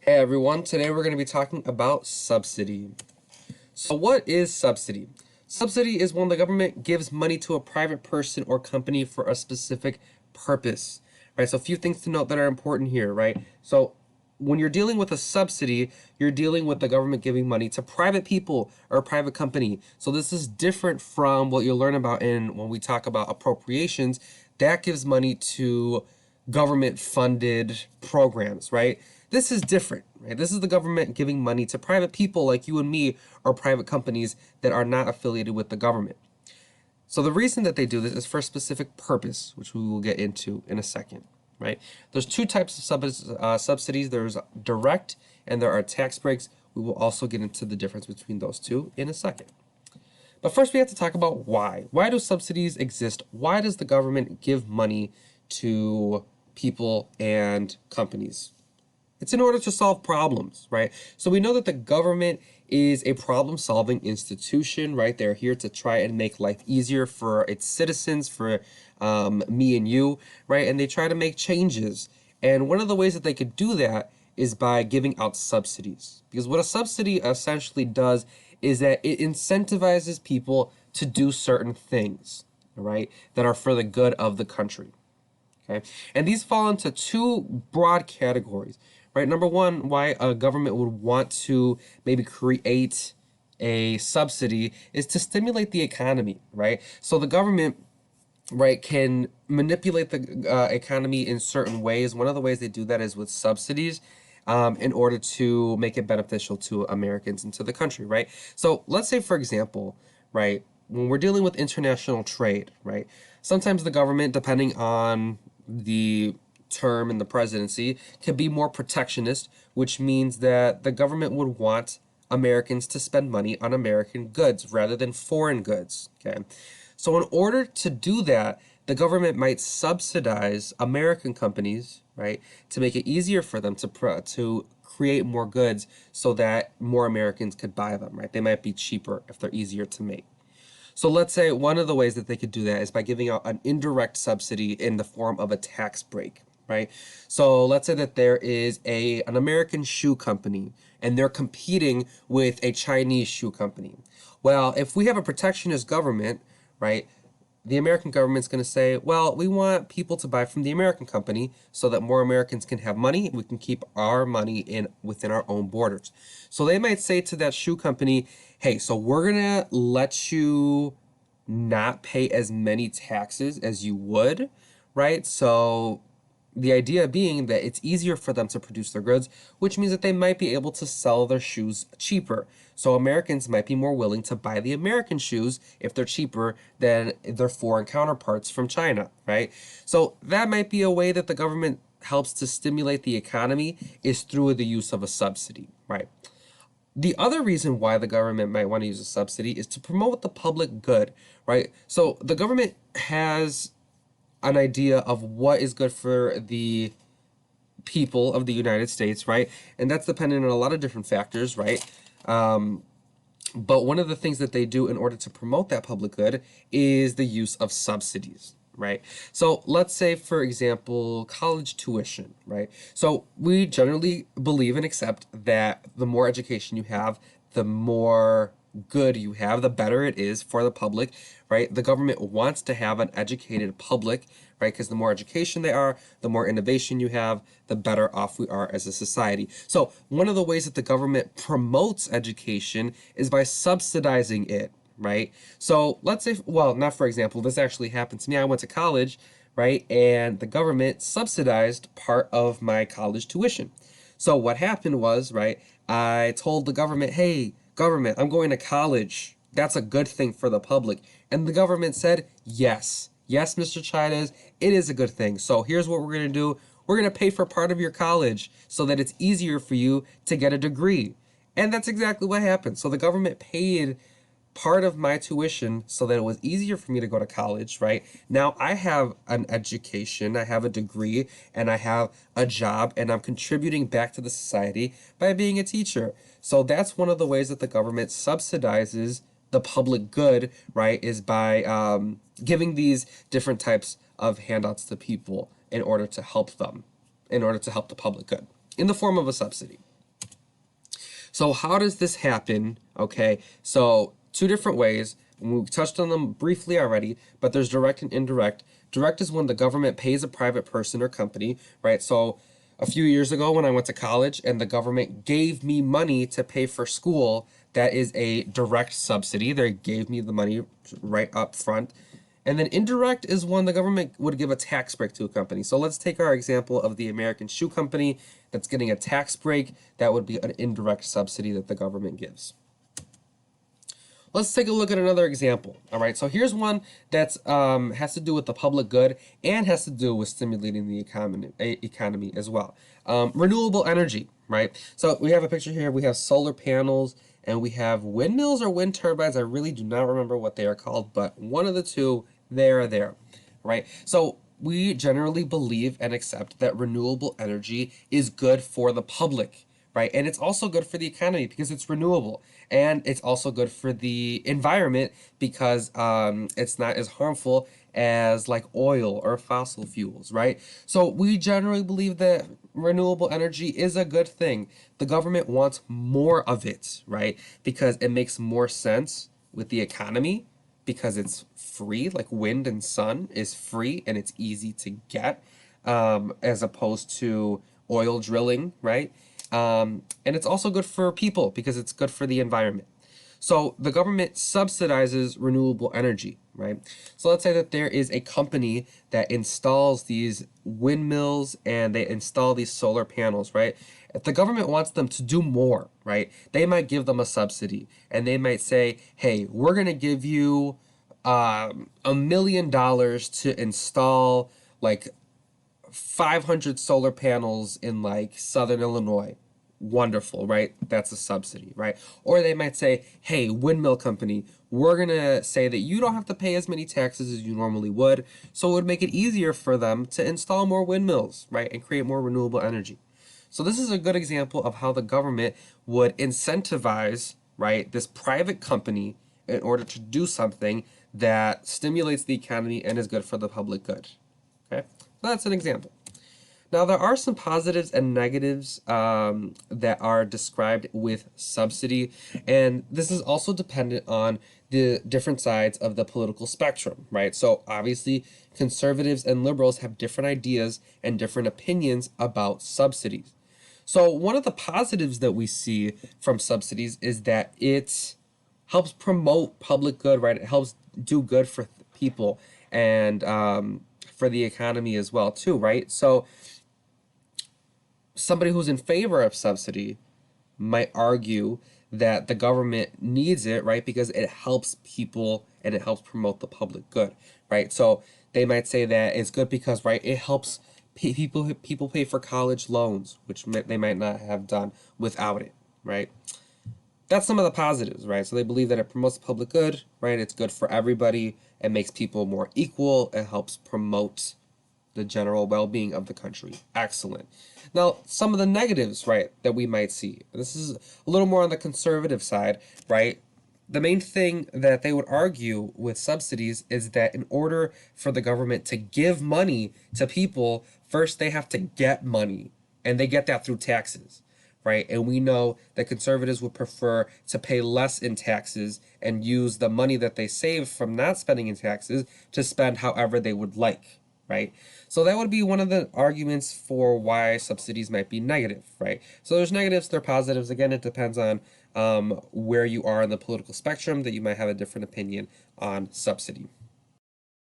Hey everyone, today we're going to be talking about subsidy. So what is subsidy? Subsidy is when the government gives money to a private person or company for a specific purpose, right? So a few things to note that are important here, right? So when you're dealing with a subsidy, you're dealing with the government giving money to private people or a private company. So this is different from what you'll learn about when we talk about appropriations. That gives money to government-funded programs, right? This is different, right? This is the government giving money to private people like you and me or private companies that are not affiliated with the government. So the reason that they do this is for a specific purpose, which we will get into in a second, right? There's two types of subsidies. There's direct and there are tax breaks. We will also get into the difference between those two in a second. But first we have to talk about why. Why do subsidies exist? Why does the government give money to people and companies? It's in order to solve problems, right? So we know that the government is a problem-solving institution, right? They're here to try and make life easier for its citizens, for me and you, right? And they try to make changes. And one of the ways that they could do that is by giving out subsidies. Because what a subsidy essentially does is that it incentivizes people to do certain things, right, that are for the good of the country. Okay? And these fall into two broad categories, right? Number one, why a government would want to maybe create a subsidy is to stimulate the economy, right? So the government, right, can manipulate the economy in certain ways. One of the ways they do that is with subsidies in order to make it beneficial to Americans and to the country, right? So let's say, for example, right, when we're dealing with international trade, right, sometimes the government, depending on the term in the presidency, can be more protectionist, which means that the government would want Americans to spend money on American goods rather than foreign goods, okay? So in order to do that, the government might subsidize American companies, right, to make it easier for them to create more goods so that more Americans could buy them, right? They might be cheaper if they're easier to make. So let's say one of the ways that they could do that is by giving out an indirect subsidy in the form of a tax break, right? So let's say that there is an American shoe company and they're competing with a Chinese shoe company. Well, if we have a protectionist government, right, the American government's going to say, well, we want people to buy from the American company so that more Americans can have money and we can keep our money within our own borders. So they might say to that shoe company, hey, so we're going to let you not pay as many taxes as you would, right? So the idea being that it's easier for them to produce their goods, which means that they might be able to sell their shoes cheaper. So Americans might be more willing to buy the American shoes if they're cheaper than their foreign counterparts from China, right? So that might be a way that the government helps to stimulate the economy is through the use of a subsidy, right? The other reason why the government might want to use a subsidy is to promote the public good, right? So the government has an idea of what is good for the people of the United States, right? And that's dependent on a lot of different factors, right? But one of the things that they do in order to promote that public good is the use of subsidies, right? So let's say, for example, college tuition, right? So we generally believe and accept that the more education you have, the more good you have, the better it is for the public, right? The government wants to have an educated public, right? Because the more education they are, the more innovation you have, the better off we are as a society. So one of the ways that the government promotes education is by subsidizing it, right? So let's say, well, not for example, this actually happened to me. I went to college, right? And the government subsidized part of my college tuition. So what happened was, right, I told the government, hey, government, I'm going to college. That's a good thing for the public. And the government said, yes. Yes, Mr. Chavez, it is a good thing. So here's what we're going to do. We're going to pay for part of your college so that it's easier for you to get a degree. And that's exactly what happened. So the government paid part of my tuition so that it was easier for me to go to college, right? Now I have an education, I have a degree, and I have a job, and I'm contributing back to the society by being a teacher. So that's one of the ways that the government subsidizes the public good, right, is by giving these different types of handouts to people in order to help them, in order to help the public good, in the form of a subsidy. So how does this happen? Okay, so two different ways. We touched on them briefly already, but there's direct and indirect. Direct is when the government pays a private person or company, right? So a few years ago when I went to college and the government gave me money to pay for school, that is a direct subsidy. They gave me the money right up front. And then indirect is when the government would give a tax break to a company. So let's take our example of the American Shoe Company that's getting a tax break. That would be an indirect subsidy that the government gives. Let's take a look at another example. All right, so here's one that has to do with the public good and has to do with stimulating the economy as well. Renewable energy, right? So we have a picture here. We have solar panels and we have windmills or wind turbines. I really do not remember what they are called, but one of the two, they are there, right? So we generally believe and accept that renewable energy is good for the public, right? And it's also good for the economy because it's renewable. And it's also good for the environment because it's not as harmful as like oil or fossil fuels, right? So we generally believe that renewable energy is a good thing. The government wants more of it, right? Because it makes more sense with the economy because it's free, like wind and sun is free and it's easy to get as opposed to oil drilling, right? And it's also good for people because it's good for the environment. So the government subsidizes renewable energy, right? So let's say that there is a company that installs these windmills and they install these solar panels, right? If the government wants them to do more, right, they might give them a subsidy and they might say, hey, we're going to give you $1 million to install like 500 solar panels in like Southern Illinois. Wonderful, right? That's a subsidy, right? Or they might say, hey, windmill company, we're going to say that you don't have to pay as many taxes as you normally would. So it would make it easier for them to install more windmills, right? And create more renewable energy. So this is a good example of how the government would incentivize, right, this private company in order to do something that stimulates the economy and is good for the public good. Okay, so that's an example. Now, there are some positives and negatives that are described with subsidy, and this is also dependent on the different sides of the political spectrum, right? So obviously, conservatives and liberals have different ideas and different opinions about subsidies. So one of the positives that we see from subsidies is that it helps promote public good, right? It helps do good for people and for the economy as well, too, right? So somebody who's in favor of subsidy might argue that the government needs it, right? Because it helps people and it helps promote the public good, right? So they might say that it's good because, right, it helps people pay for college loans, which they might not have done without it, right? That's some of the positives, right? So they believe that it promotes the public good, right? It's good for everybody. It makes people more equal. It helps promote the general well-being of the country. Excellent. Now, some of the negatives, right, that we might see. This is a little more on the conservative side, right? The main thing that they would argue with subsidies is that in order for the government to give money to people, first they have to get money, and they get that through taxes, right? And we know that conservatives would prefer to pay less in taxes and use the money that they save from not spending in taxes to spend however they would like, right? So that would be one of the arguments for why subsidies might be negative, right? So there's negatives, there are positives. Again, it depends on where you are in the political spectrum that you might have a different opinion on subsidy.